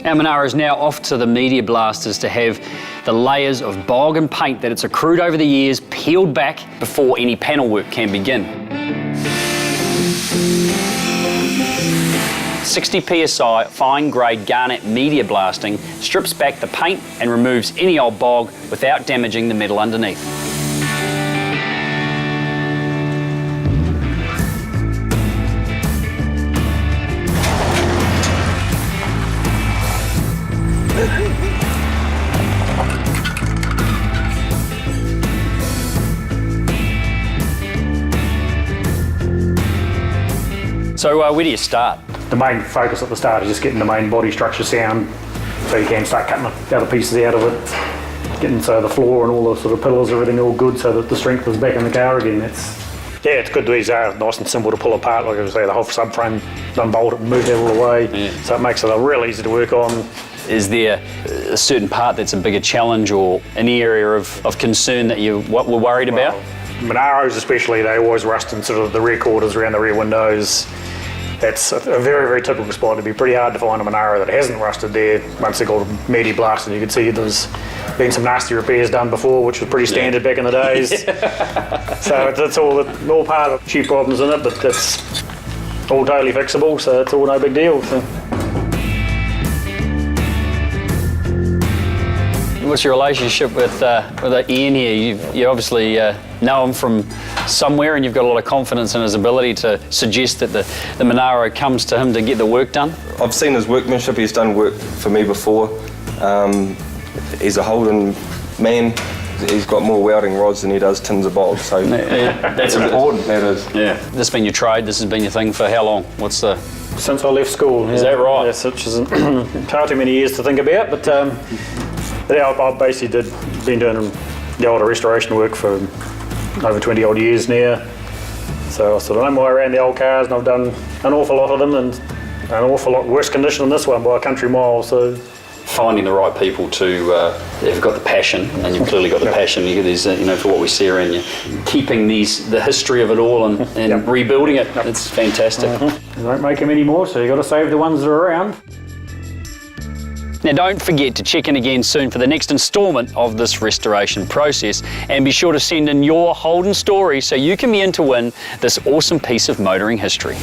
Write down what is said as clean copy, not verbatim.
Our Monaro is now off to the media blasters to have the layers of bog and paint that it's accrued over the years peeled back before any panel work can begin. 60 psi fine grade garnet media blasting strips back the paint and removes any old bog without damaging the metal underneath. So where do you start? The main focus at the start is just getting the main body structure sound so you can start cutting the other pieces out of it, getting so the floor and all the sort of pillars, everything all good so that the strength is back in the car again. Yeah, it's good. These are nice and simple to pull apart. Like I say, the whole subframe done bolted and moved out all the way, so it makes it real easy to work on. Is there a certain part that's a bigger challenge or an area of concern that you were worried about? Monaros especially, they always rust in sort of the rear quarters around the rear windows. That's a very, very typical spot. It'd be pretty hard to find a Monaro that hasn't rusted there once they got media blasted. You can see there's been some nasty repairs done before, which was pretty standard back in the days. So that's all part of a few problems in it, but that's all totally fixable, so it's all no big deal. So. What's your relationship with Ian here? You obviously know him from somewhere and you've got a lot of confidence in his ability to suggest that the Monaro comes to him to get the work done. I've seen his workmanship. He's done work for me before. He's a Holden man. He's got more welding rods than he does tins of bolts, so that's important, that is. Yeah. This has been your trade, this has been your thing for how long? Since I left school. Is that right? Yes, which isn't far too many years to think about, but yeah, I've basically been doing the older restoration work for over 20 odd years now. So I sort of know my way around the old cars, and I've done an awful lot of them, and an awful lot worse condition than this one by a country mile. So finding the right people to have got the passion, and you've clearly got the passion. You get these, for what we see around you, keeping the history of it all and rebuilding it. It's fantastic. They don't make them anymore, so you've got to save the ones that are around. Now don't forget to check in again soon for the next instalment of this restoration process, and be sure to send in your Holden story so you can be in to win this awesome piece of motoring history.